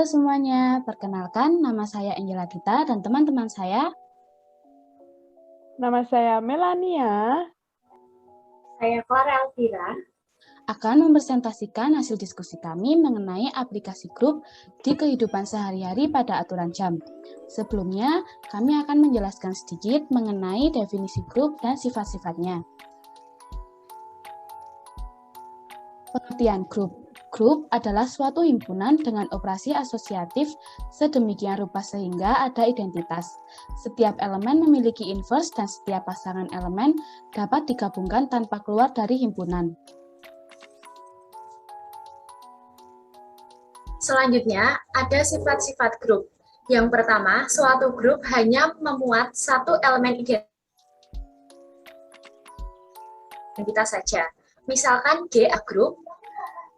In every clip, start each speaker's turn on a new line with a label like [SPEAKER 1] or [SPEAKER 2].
[SPEAKER 1] semuanya, perkenalkan nama saya Angela Gita dan teman-teman saya
[SPEAKER 2] Nama saya Melania.
[SPEAKER 3] Saya Clara Elvira.
[SPEAKER 1] akan mempresentasikan hasil diskusi kami mengenai aplikasi grup di kehidupan sehari-hari pada aturan jam. Sebelumnya, kami akan menjelaskan sedikit mengenai definisi grup dan sifat-sifatnya. Pengertian grup. Grup adalah suatu himpunan dengan operasi asosiatif sedemikian rupa sehingga ada identitas. Setiap elemen memiliki inverse dan setiap pasangan elemen dapat digabungkan tanpa keluar dari himpunan.
[SPEAKER 3] Selanjutnya, ada sifat-sifat grup. Yang pertama, suatu grup hanya memuat satu elemen identitas saja. Misalkan G A grup,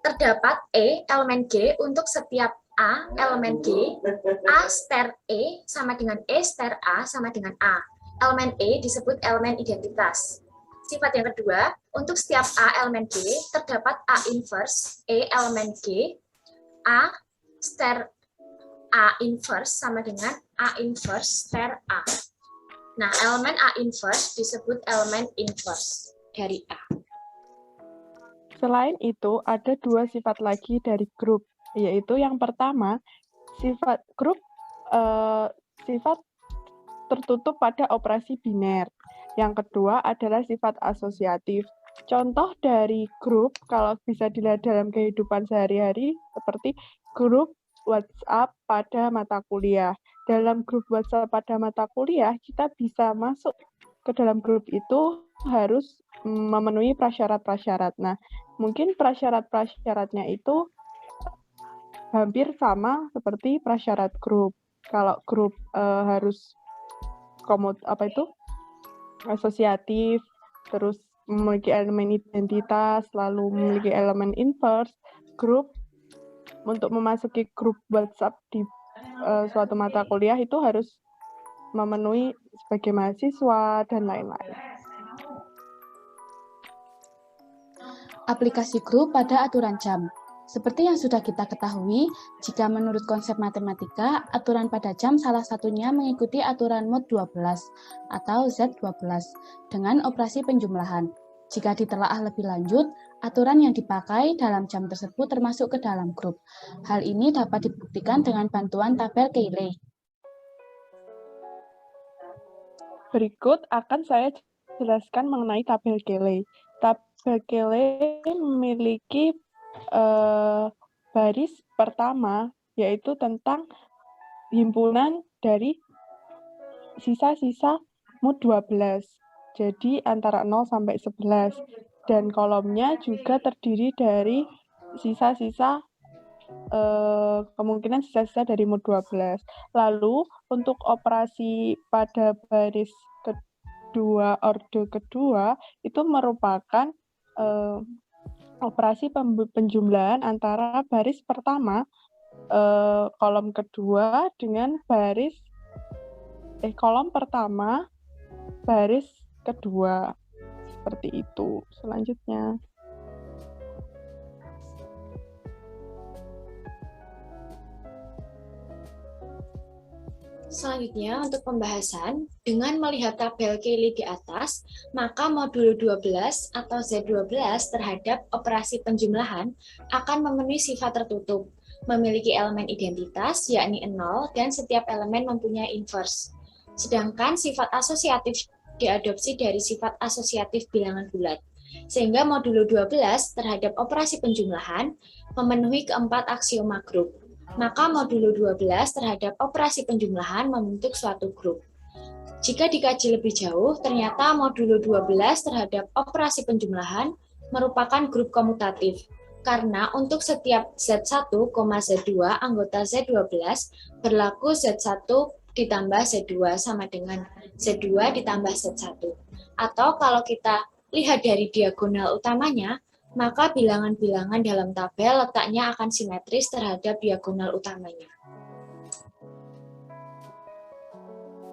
[SPEAKER 3] terdapat E elemen G untuk setiap A elemen G, A star E sama dengan E star A sama dengan A. Elemen E disebut elemen identitas. Sifat yang kedua, untuk setiap A elemen G, terdapat A inverse E elemen G, A star A inverse sama dengan A inverse star A. Nah, elemen A inverse disebut elemen inverse dari A.
[SPEAKER 2] Selain itu, ada dua sifat lagi dari grup, yaitu yang pertama, sifat grup sifat tertutup pada operasi biner. Yang kedua adalah sifat asosiatif. Contoh dari grup, kalau bisa dilihat dalam kehidupan sehari-hari, seperti grup WhatsApp pada mata kuliah. Dalam grup WhatsApp pada mata kuliah, kita bisa masuk ke dalam grup itu harus memenuhi prasyarat-prasyarat. Nah, mungkin prasyarat-prasyaratnya itu hampir sama seperti prasyarat grup. Kalau grup harus asosiatif, terus memiliki elemen identitas, lalu memiliki elemen inverse, grup untuk memasuki grup WhatsApp di suatu mata kuliah itu harus memenuhi sebagai mahasiswa dan lain-lain.
[SPEAKER 1] Aplikasi grup pada aturan jam. Seperti yang sudah kita ketahui, jika menurut konsep matematika, aturan pada jam salah satunya mengikuti aturan mod 12 atau Z12 dengan operasi penjumlahan. Jika ditelaah lebih lanjut, aturan yang dipakai dalam jam tersebut termasuk ke dalam grup. Hal ini dapat dibuktikan dengan bantuan tabel Cayley.
[SPEAKER 2] Berikut akan saya jelaskan mengenai tabel Cayley. Tabel Cayley memiliki baris pertama, yaitu tentang himpunan dari sisa-sisa mod 12. Jadi antara 0 sampai 11. Dan kolomnya juga terdiri dari sisa-sisa kemungkinan sisa-sisa dari mod 12. Lalu untuk operasi pada baris kedua, orde kedua, itu merupakan operasi penjumlahan antara baris pertama, kolom kedua dengan kolom pertama, baris kedua. Seperti itu. Selanjutnya.
[SPEAKER 3] Selanjutnya, untuk pembahasan, dengan melihat tabel Cayley di atas, maka modul 12 atau Z12 terhadap operasi penjumlahan akan memenuhi sifat tertutup, memiliki elemen identitas, yakni 0, dan setiap elemen mempunyai inverse. Sedangkan sifat asosiatif diadopsi dari sifat asosiatif bilangan bulat. Sehingga modul 12 terhadap operasi penjumlahan memenuhi keempat aksioma grup. Maka modulo 12 terhadap operasi penjumlahan membentuk suatu grup. Jika dikaji lebih jauh, ternyata modulo 12 terhadap operasi penjumlahan merupakan grup komutatif, karena untuk setiap Z1, Z2 anggota Z12 berlaku Z1 ditambah Z2 sama dengan Z2 ditambah Z1. Atau kalau kita lihat dari diagonal utamanya, maka bilangan-bilangan dalam tabel letaknya akan simetris terhadap diagonal utamanya.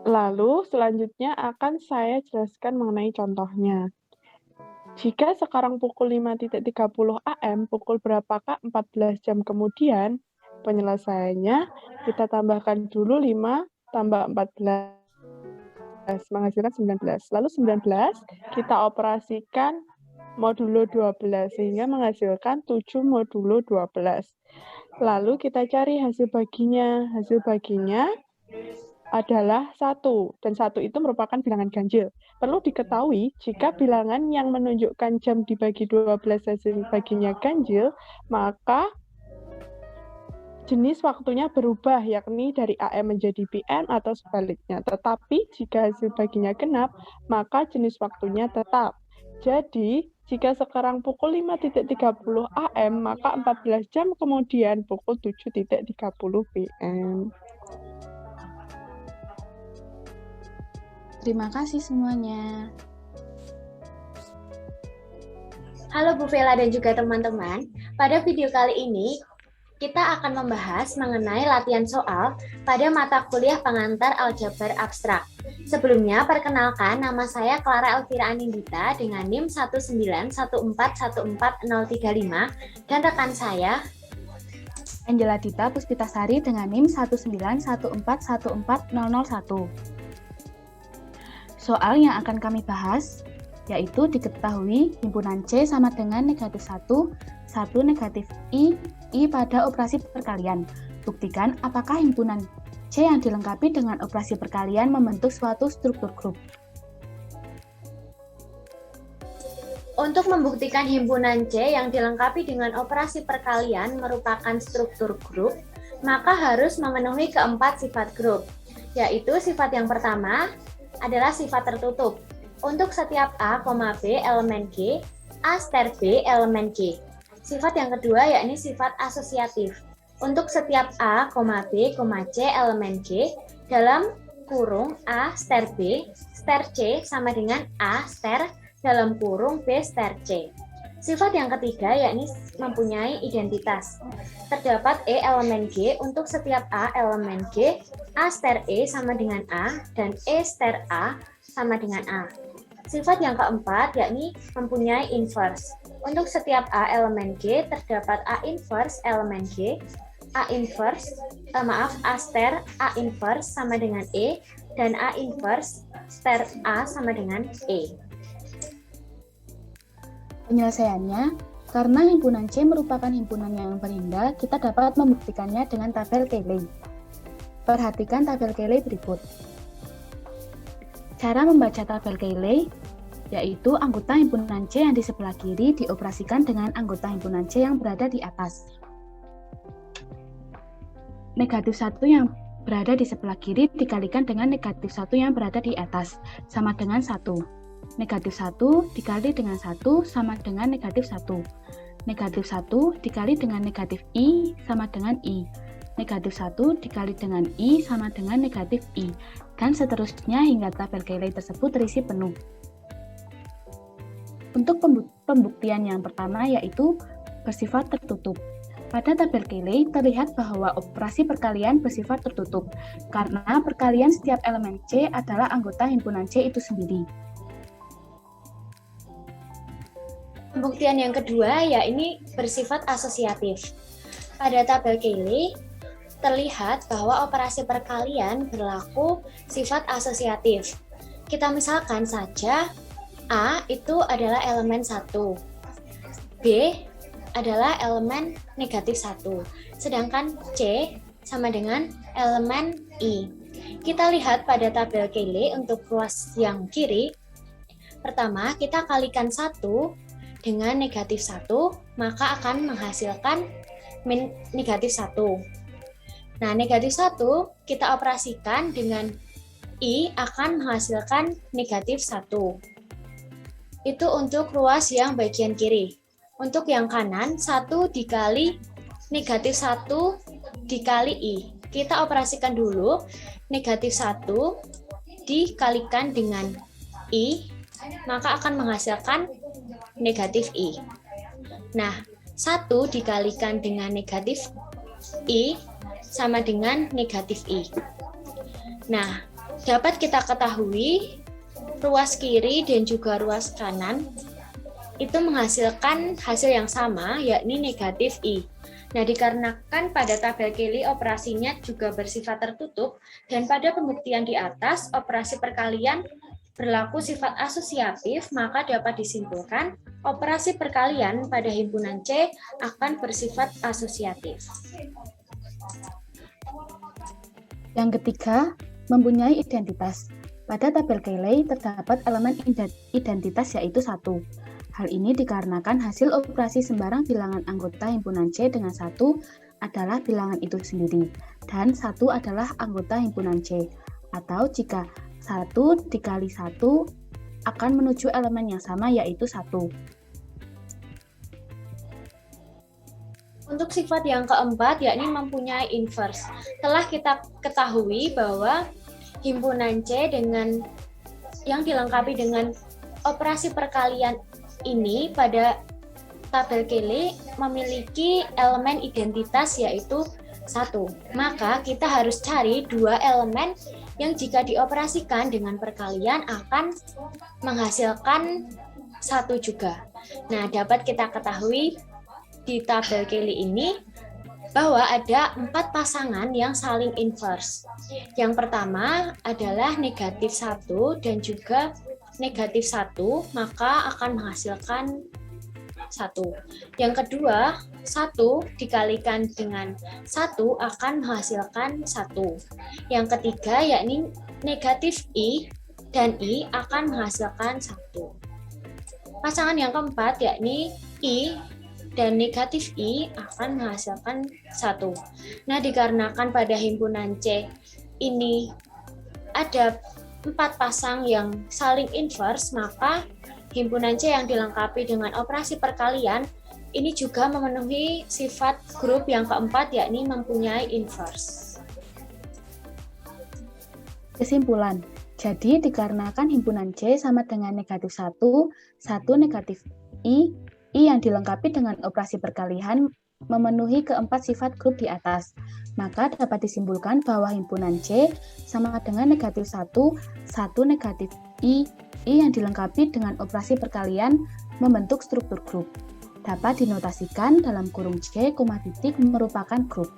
[SPEAKER 2] Lalu selanjutnya akan saya jelaskan mengenai contohnya. Jika sekarang pukul 5.30 AM, pukul berapakah 14 jam kemudian? penyelesaiannya, kita tambahkan dulu 5 tambah 14, menghasilkan 19. Lalu 19 kita operasikan modulo 12, sehingga menghasilkan 7 modulo 12. Lalu kita cari hasil baginya. Hasil baginya adalah 1, dan 1 itu merupakan bilangan ganjil. Perlu diketahui, jika bilangan yang menunjukkan jam dibagi 12 hasil baginya ganjil, maka jenis waktunya berubah, yakni dari AM menjadi PM atau sebaliknya. Tetapi jika hasil baginya genap, maka jenis waktunya tetap. Jadi, jika sekarang pukul 5.30 AM, maka 14 jam kemudian pukul 7.30 PM.
[SPEAKER 1] Terima kasih semuanya.
[SPEAKER 3] Halo Bu Vela dan juga teman-teman. Pada video kali ini, kita akan membahas mengenai latihan soal pada mata kuliah pengantar aljabar abstrak. Sebelumnya, perkenalkan, nama saya Clara Elvira Anindita dengan NIM 19141414035 dan rekan saya
[SPEAKER 1] Angela Dita Puspitasari dengan NIM 191414101. Soal yang akan kami bahas yaitu diketahui himpunan C sama dengan negatif 1, 1 negatif I pada operasi perkalian. Buktikan apakah himpunan C yang dilengkapi dengan operasi perkalian membentuk suatu struktur grup.
[SPEAKER 3] Untuk membuktikan himpunan C yang dilengkapi dengan operasi perkalian merupakan struktur grup, maka harus memenuhi keempat sifat grup, yaitu sifat yang pertama adalah sifat tertutup. Untuk setiap A, B elemen G, A ster B elemen G. Sifat yang kedua yakni sifat asosiatif. Untuk setiap A, B, C elemen G, dalam kurung A ster B, ster C sama dengan A ster dalam kurung B ster C. Sifat yang ketiga yakni mempunyai identitas. Terdapat E elemen G untuk setiap A elemen G, A ster E sama dengan A, dan E ster A sama dengan A. Sifat yang keempat yakni mempunyai inverse. Untuk setiap A elemen G terdapat A inverse elemen G, A ster A inverse sama dengan E, dan A inverse ster A sama dengan E.
[SPEAKER 1] Penyelesaiannya, karena himpunan C merupakan himpunan yang berindah, kita dapat membuktikannya dengan tabel Cayley. Perhatikan tabel Cayley berikut. Cara membaca tabel Cayley yaitu anggota himpunan C yang di sebelah kiri dioperasikan dengan anggota himpunan C yang berada di atas. Negatif 1 yang berada di sebelah kiri dikalikan dengan negatif 1 yang berada di atas, sama dengan 1. Negatif 1 dikali dengan 1 sama dengan negatif 1. Negatif 1 dikali dengan negatif I sama dengan I. Negatif 1 dikali dengan I sama dengan negatif I. Dan seterusnya hingga tabel Cayley tersebut terisi penuh. Untuk pembuktian yang pertama yaitu bersifat tertutup. Pada tabel Cayley terlihat bahwa operasi perkalian bersifat tertutup, karena perkalian setiap elemen C adalah anggota himpunan C itu sendiri.
[SPEAKER 3] Pembuktian yang kedua yakni bersifat asosiatif. Pada tabel Cayley terlihat bahwa operasi perkalian berlaku sifat asosiatif. Kita misalkan saja A itu adalah elemen 1, B adalah elemen negatif 1, sedangkan C sama dengan elemen I. Kita lihat pada tabel Cayley untuk ruas yang kiri. Pertama, kita kalikan 1 dengan negatif 1, maka akan menghasilkan negatif 1. Nah, negatif 1 kita operasikan dengan I akan menghasilkan negatif 1. Itu untuk ruas yang bagian kiri. Untuk yang kanan, 1 dikali negatif 1 dikali I. Kita operasikan dulu negatif 1 dikalikan dengan I, maka akan menghasilkan negatif I. Nah, 1 dikalikan dengan negatif I sama dengan negatif I. Nah, dapat kita ketahui ruas kiri dan juga ruas kanan itu menghasilkan hasil yang sama, yakni negatif I. Nah, dikarenakan pada tabel Cayley operasinya juga bersifat tertutup, dan pada pembuktian di atas operasi perkalian berlaku sifat asosiatif, maka dapat disimpulkan operasi perkalian pada himpunan C akan bersifat asosiatif.
[SPEAKER 1] Yang ketiga, mempunyai identitas. Pada tabel Cayley terdapat elemen identitas yaitu 1. Hal ini dikarenakan hasil operasi sembarang bilangan anggota himpunan C dengan 1 adalah bilangan itu sendiri, dan 1 adalah anggota himpunan C. Atau jika 1 dikali 1 akan menuju elemen yang sama yaitu 1.
[SPEAKER 3] Untuk sifat yang keempat, yakni mempunyai inverse. Telah kita ketahui bahwa himpunan C yang dilengkapi dengan operasi perkalian ini pada tabel Cayley memiliki elemen identitas yaitu 1. Maka kita harus cari 2 elemen yang jika dioperasikan dengan perkalian akan menghasilkan 1 juga. Nah, dapat kita ketahui di tabel Cayley ini bahwa ada 4 pasangan yang saling inverse. Yang pertama adalah negatif 1 dan juga negatif 1, maka akan menghasilkan 1. Yang kedua, 1 dikalikan dengan 1 akan menghasilkan 1. Yang ketiga, yakni negatif I dan I akan menghasilkan 1. Pasangan yang keempat, yakni I dan negatif I akan menghasilkan 1. Nah, dikarenakan pada himpunan C ini ada 4 pasang yang saling inverse, maka himpunan C yang dilengkapi dengan operasi perkalian ini juga memenuhi sifat grup yang keempat, yakni mempunyai inverse.
[SPEAKER 1] Kesimpulan, jadi dikarenakan himpunan C sama dengan negatif 1, 1 negatif I yang dilengkapi dengan operasi perkalian memenuhi keempat sifat grup di atas, maka dapat disimpulkan bahwa himpunan C sama dengan negatif 1, 1 negatif I yang dilengkapi dengan operasi perkalian membentuk struktur grup. Dapat dinotasikan dalam kurung C, titik merupakan grup.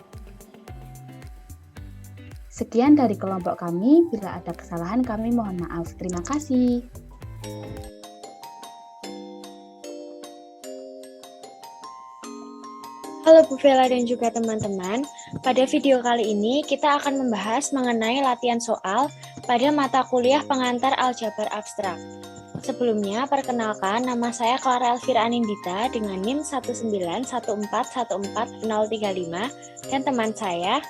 [SPEAKER 1] Sekian dari kelompok kami, bila ada kesalahan kami mohon maaf. Terima kasih.
[SPEAKER 3] Halo Bu Vela dan juga teman-teman, pada video kali ini kita akan membahas mengenai latihan soal pada mata kuliah pengantar aljabar abstrak. Sebelumnya, perkenalkan nama saya Clara Elvira Anindita dengan NIM 191414035 dan teman saya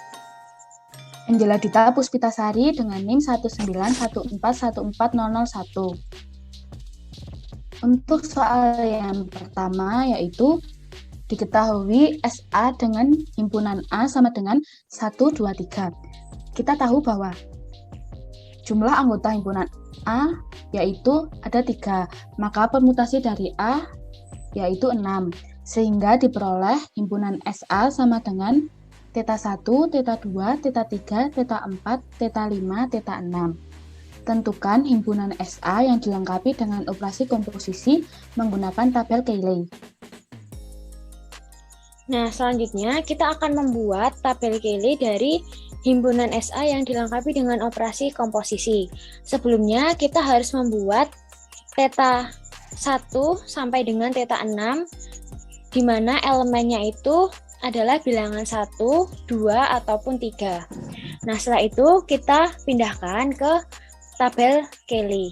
[SPEAKER 1] Angela Dita Puspitasari dengan NIM 191414001. Untuk soal yang pertama yaitu diketahui SA dengan himpunan A sama dengan 1, 2, 3. Kita tahu bahwa jumlah anggota himpunan A yaitu ada 3, maka permutasi dari A yaitu 6, sehingga diperoleh himpunan SA sama dengan θ1, θ2, θ3, θ4, θ5, θ6. Tentukan himpunan SA yang dilengkapi dengan operasi komposisi menggunakan tabel Cayley.
[SPEAKER 3] Nah, selanjutnya kita akan membuat tabel Cayley dari himpunan SA yang dilengkapi dengan operasi komposisi. Sebelumnya, kita harus membuat θ1 sampai dengan θ6, di mana elemennya itu adalah bilangan 1, 2, ataupun 3. Nah, setelah itu kita pindahkan ke tabel Cayley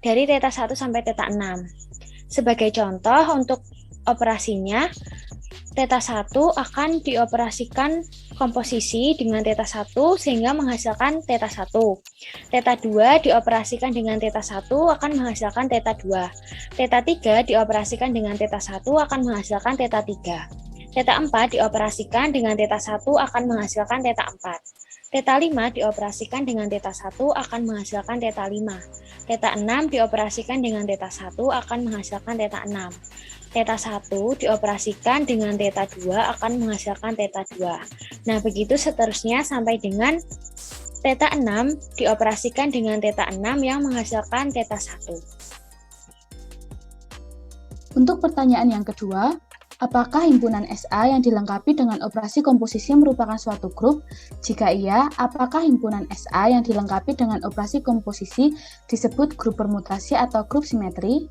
[SPEAKER 3] dari θ1 sampai θ6. Sebagai contoh untuk operasinya, θ1 akan dioperasikan komposisi dengan θ1 sehingga menghasilkan θ1. θ2 dioperasikan dengan θ1 akan menghasilkan θ2. θ3 dioperasikan dengan θ1 akan menghasilkan θ3. θ4 dioperasikan dengan θ1 akan menghasilkan θ4. θ5 dioperasikan dengan θ1 akan menghasilkan θ5. θ6 dioperasikan dengan θ1 akan menghasilkan θ6. θ1 dioperasikan dengan θ2 akan menghasilkan θ2. Nah, begitu seterusnya sampai dengan θ6 dioperasikan dengan θ6 yang menghasilkan θ1.
[SPEAKER 1] Untuk pertanyaan yang kedua, Apakah himpunan SA yang dilengkapi dengan operasi komposisi merupakan suatu grup? Jika iya, apakah himpunan SA yang dilengkapi dengan operasi komposisi disebut grup permutasi atau grup simetri?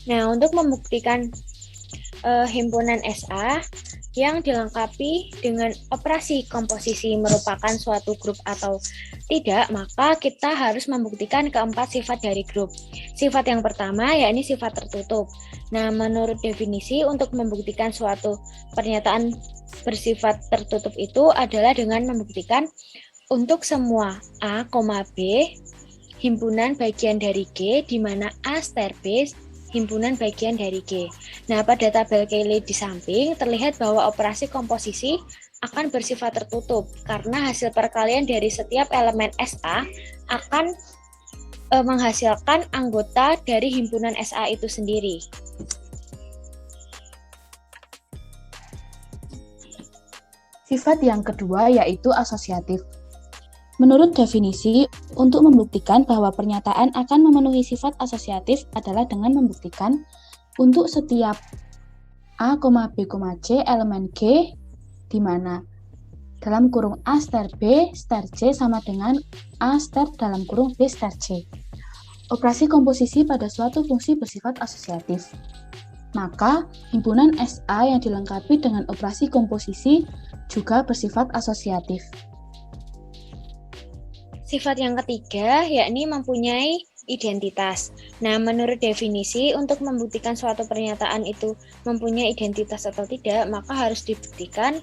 [SPEAKER 4] Nah, untuk membuktikan himpunan SA yang dilengkapi dengan operasi komposisi merupakan suatu grup atau tidak, maka kita harus membuktikan keempat sifat dari grup. Sifat yang pertama yakni sifat tertutup. Nah, menurut definisi untuk membuktikan suatu pernyataan bersifat tertutup itu adalah dengan membuktikan untuk semua A, B himpunan bagian dari G, di mana A star B himpunan bagian dari G. Nah, pada tabel Cayley di samping terlihat bahwa operasi komposisi akan bersifat tertutup karena hasil perkalian dari setiap elemen SA akan menghasilkan anggota dari himpunan SA itu sendiri.
[SPEAKER 1] Sifat yang kedua yaitu asosiatif. Menurut definisi, untuk membuktikan bahwa pernyataan akan memenuhi sifat asosiatif adalah dengan membuktikan untuk setiap A, B, C elemen G di mana dalam kurung A star B star C sama dengan A star dalam kurung B star C. Operasi komposisi pada suatu fungsi bersifat asosiatif. Maka, himpunan SA yang dilengkapi dengan operasi komposisi juga bersifat asosiatif.
[SPEAKER 4] Sifat yang ketiga yakni mempunyai identitas. Nah, menurut definisi untuk membuktikan suatu pernyataan itu mempunyai identitas atau tidak, maka harus dibuktikan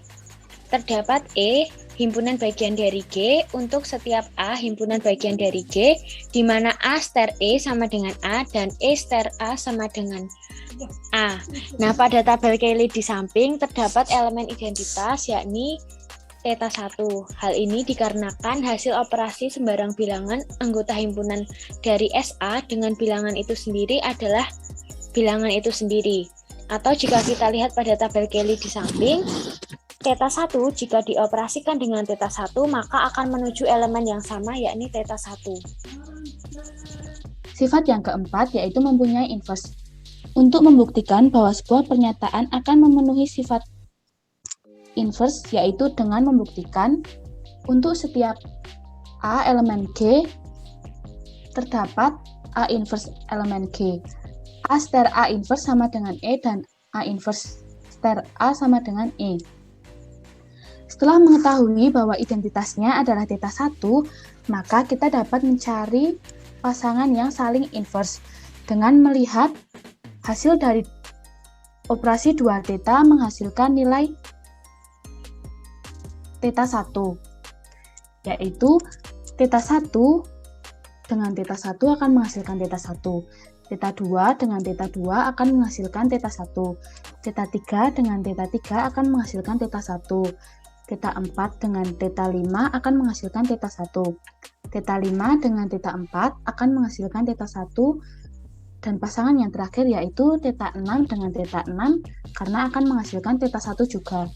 [SPEAKER 4] terdapat E himpunan bagian dari G untuk setiap A himpunan bagian dari G, di mana A star E sama dengan A dan E star A sama dengan A. Nah, pada tabel Cayley di samping terdapat elemen identitas yakni Theta 1. Hal ini dikarenakan hasil operasi sembarang bilangan anggota himpunan dari SA dengan bilangan itu sendiri adalah bilangan itu sendiri. Atau jika kita lihat pada tabel Cayley di samping, Theta 1 jika dioperasikan dengan Theta 1 maka akan menuju elemen yang sama yakni Theta 1.
[SPEAKER 1] Sifat yang keempat yaitu mempunyai inverse. Untuk membuktikan bahwa sebuah pernyataan akan memenuhi sifat inverse yaitu dengan membuktikan untuk setiap A elemen G terdapat A inverse elemen G. A star A inverse sama dengan E dan A inverse star A sama dengan E. Setelah mengetahui bahwa identitasnya adalah Theta 1, maka kita dapat mencari pasangan yang saling inverse dengan melihat hasil dari operasi 2 theta menghasilkan nilai Theta 1, yaitu Theta 1 dengan Theta 1 akan menghasilkan Theta 1, Theta 2 dengan Theta 2 akan menghasilkan Theta 1, Theta 3 dengan Theta 3 akan menghasilkan Theta 1, Theta 4 dengan Theta 5 akan menghasilkan Theta 1, Theta 5 dengan Theta 4 akan menghasilkan Theta 1, dan pasangan yang terakhir yaitu Theta 6 dengan Theta 6 karena akan menghasilkan Theta 1 juga.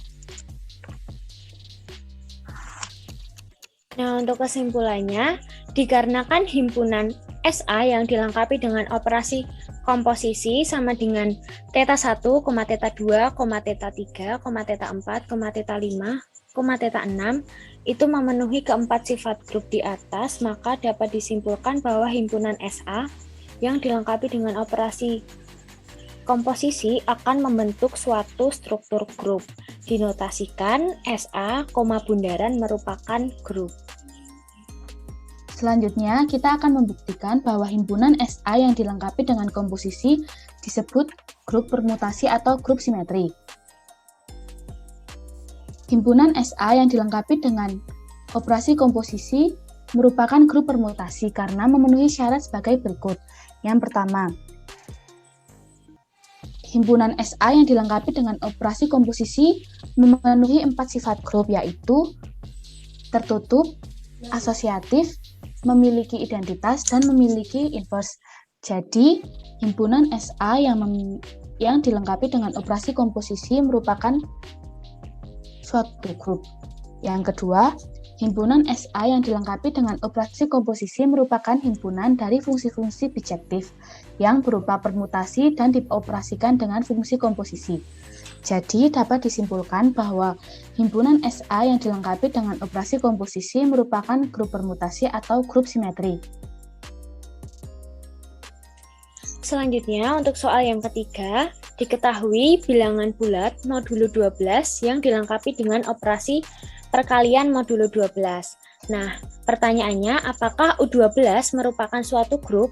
[SPEAKER 4] Nah, untuk kesimpulannya, dikarenakan himpunan SA yang dilengkapi dengan operasi komposisi sama dengan Theta 1, Theta 2, Theta 3, Theta 4, Theta 5, Theta 6 itu memenuhi keempat sifat grup di atas, maka dapat disimpulkan bahwa himpunan SA yang dilengkapi dengan operasi komposisi akan membentuk suatu struktur grup. Dinotasikan SA, bundaran merupakan grup.
[SPEAKER 1] Selanjutnya, kita akan membuktikan bahwa himpunan SA yang dilengkapi dengan komposisi disebut grup permutasi atau grup simetri. Himpunan SA yang dilengkapi dengan operasi komposisi merupakan grup permutasi karena memenuhi syarat sebagai berikut. Yang pertama, himpunan SA yang dilengkapi dengan operasi komposisi memenuhi 4 sifat grup yaitu tertutup, asosiatif, memiliki identitas, dan memiliki inverse. Jadi, himpunan SA yang dilengkapi dengan operasi komposisi merupakan suatu grup. Yang kedua, Himpunan SA yang dilengkapi dengan operasi komposisi merupakan himpunan dari fungsi-fungsi bijektif yang berupa permutasi dan dioperasikan dengan fungsi komposisi. Jadi, dapat disimpulkan bahwa himpunan SA yang dilengkapi dengan operasi komposisi merupakan grup permutasi atau grup simetri.
[SPEAKER 4] Selanjutnya, untuk soal yang ketiga, diketahui bilangan bulat modulo 12 yang dilengkapi dengan operasi perkalian modulo 12. Nah, pertanyaannya, apakah U12 merupakan suatu grup?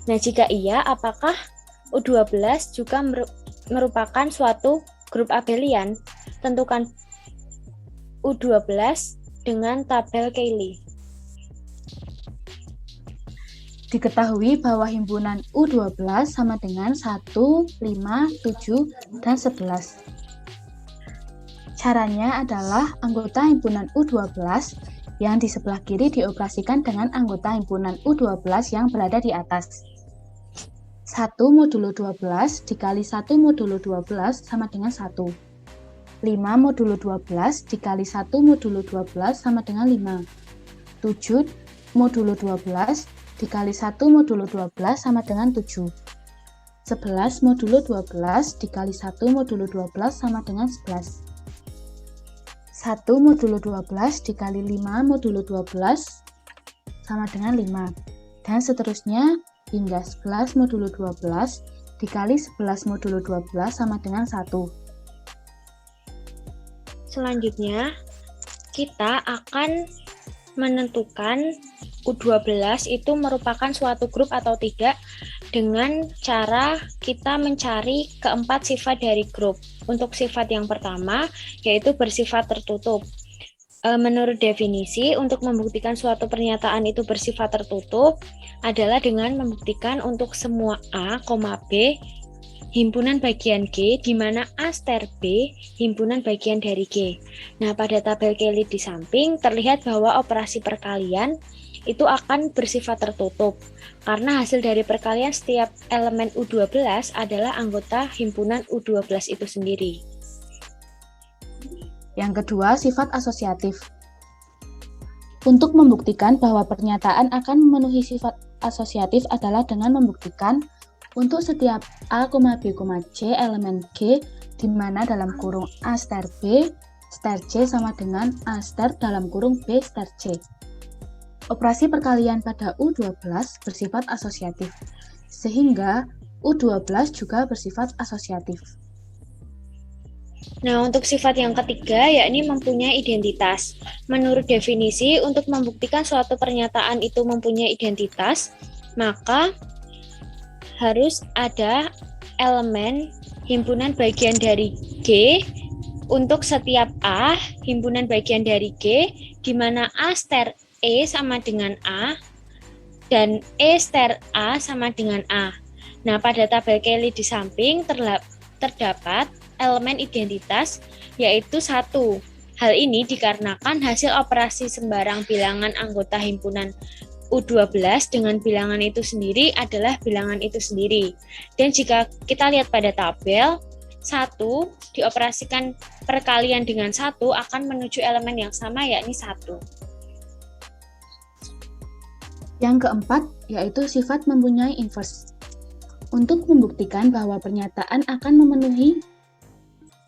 [SPEAKER 4] Nah, jika iya, apakah U12 juga merupakan suatu grup abelian? Tentukan U12 dengan tabel Cayley.
[SPEAKER 1] Diketahui bahwa himpunan U12 sama dengan 1, 5, 7, dan 11. Caranya adalah anggota himpunan U12 yang di sebelah kiri dioperasikan dengan anggota himpunan U12 yang berada di atas. 1 modulo 12 dikali 1 modulo 12 sama dengan 1. 5 modulo 12 dikali 1 modulo 12 sama dengan 5. 7 modulo 12 dikali 1 modulo 12 sama dengan 7. 11 modulo 12 dikali 1 modulo 12 sama dengan 11. 1 modulo 12 dikali 5 modulo 12 sama dengan 5. Dan seterusnya hingga 11 modulo 12 dikali 11 modulo 12 sama dengan 1.
[SPEAKER 4] Selanjutnya, kita akan menentukan U12 itu merupakan suatu grup atau tidak dengan cara kita mencari keempat sifat dari grup. Untuk sifat yang pertama, yaitu bersifat tertutup. Menurut definisi, untuk membuktikan suatu pernyataan itu bersifat tertutup adalah dengan membuktikan untuk semua A, B, himpunan bagian G, di mana A ster B, himpunan bagian dari G. Nah, pada tabel Cayley di samping, terlihat bahwa operasi perkalian itu akan bersifat tertutup, karena hasil dari perkalian setiap elemen U12 adalah anggota himpunan U12 itu sendiri.
[SPEAKER 1] Yang kedua, sifat asosiatif. Untuk membuktikan bahwa pernyataan akan memenuhi sifat asosiatif adalah dengan membuktikan untuk setiap A, B, C elemen G, di mana dalam kurung A star B, star C sama dengan A star dalam kurung B star C. Operasi perkalian pada U12 bersifat asosiatif, sehingga U12 juga bersifat asosiatif.
[SPEAKER 4] Nah, untuk sifat yang ketiga, yakni mempunyai identitas. Menurut definisi, untuk membuktikan suatu pernyataan itu mempunyai identitas, maka harus ada elemen himpunan bagian dari G untuk setiap A, himpunan bagian dari G, di mana A ster E sama dengan A, dan E ster A sama dengan A. Nah, pada tabel Cayley di samping terdapat elemen identitas, yaitu 1. Hal ini dikarenakan hasil operasi sembarang bilangan anggota himpunan U12 dengan bilangan itu sendiri adalah bilangan itu sendiri. Dan jika kita lihat pada tabel, 1 dioperasikan perkalian dengan 1 akan menuju elemen yang sama, yakni 1.
[SPEAKER 1] Yang keempat, yaitu sifat mempunyai inverse. Untuk membuktikan bahwa pernyataan akan memenuhi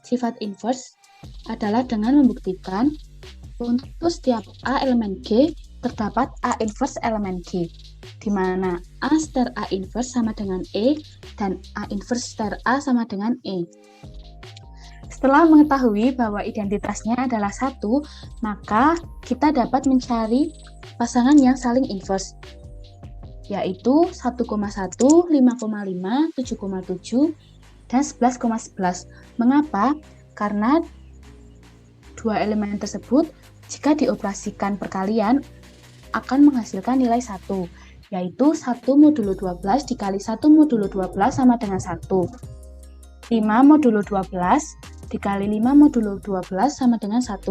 [SPEAKER 1] sifat inverse adalah dengan membuktikan untuk setiap A elemen G terdapat A inverse elemen G, di mana A star A inverse sama dengan E dan A inverse star A sama dengan E. Setelah mengetahui bahwa identitasnya adalah 1, maka kita dapat mencari pasangan yang saling inverse, yaitu 1,1, 5,5, 7,7, dan 11,11. Mengapa? Karena dua elemen tersebut jika dioperasikan perkalian akan menghasilkan nilai 1, yaitu 1 modulo 12 dikali 1 modulo 12 sama dengan 1. 5 modulo 12 dikali 5 modulo 12 sama dengan 1.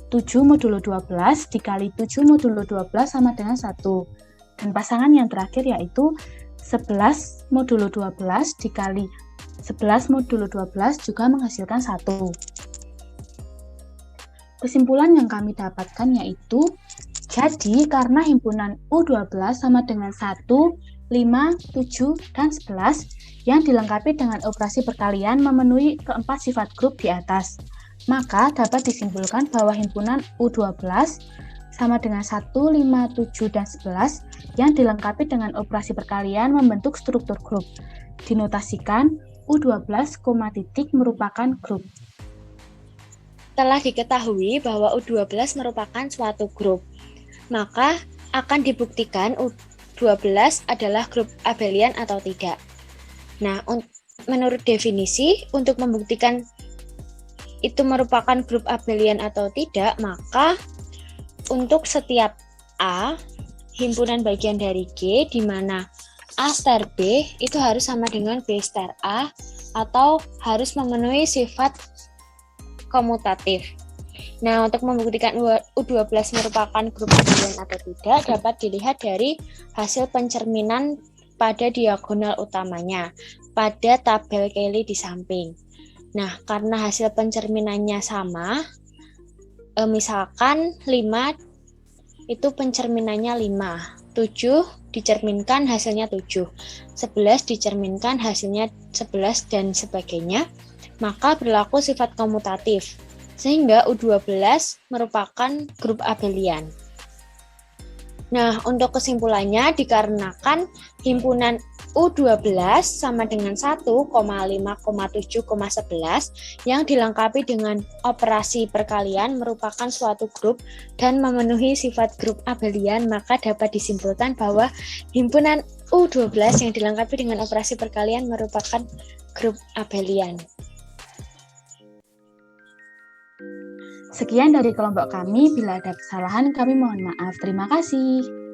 [SPEAKER 1] 7 modulo 12 dikali 7 modulo 12 sama dengan 1. Dan pasangan yang terakhir yaitu 11 modulo 12 dikali 11 modulo 12 juga menghasilkan 1. Kesimpulan yang kami dapatkan yaitu, jadi karena himpunan U12 sama dengan 1, 5, 7, dan 11 yang dilengkapi dengan operasi perkalian memenuhi keempat sifat grup di atas, maka dapat disimpulkan bahwa himpunan U12 sama dengan 1, 5, 7, dan 11 yang dilengkapi dengan operasi perkalian membentuk struktur grup. Dinotasikan U12, titik merupakan grup.
[SPEAKER 4] Telah diketahui bahwa U12 merupakan suatu grup, maka akan dibuktikan U12 adalah grup abelian atau tidak. Nah, menurut definisi, untuk membuktikan itu merupakan grup abelian atau tidak, maka untuk setiap A, himpunan bagian dari G, di mana A star B itu harus sama dengan B star A, atau harus memenuhi sifat komutatif. Nah, untuk membuktikan U12 merupakan grup abelian atau tidak dapat dilihat dari hasil pencerminan pada diagonal utamanya pada tabel Cayley di samping. Nah, karena hasil pencerminannya sama, misalkan 5 itu pencerminannya 5, 7 dicerminkan hasilnya 7, 11 dicerminkan hasilnya 11, dan sebagainya, maka berlaku sifat komutatif, sehingga U12 merupakan grup abelian. Nah, untuk kesimpulannya, dikarenakan himpunan U12 sama dengan 1, 5, 7, 11 yang dilengkapi dengan operasi perkalian merupakan suatu grup dan memenuhi sifat grup abelian, maka dapat disimpulkan bahwa himpunan U12 yang dilengkapi dengan operasi perkalian merupakan grup abelian.
[SPEAKER 1] Sekian dari kelompok kami, bila ada kesalahan kami mohon maaf. Terima kasih.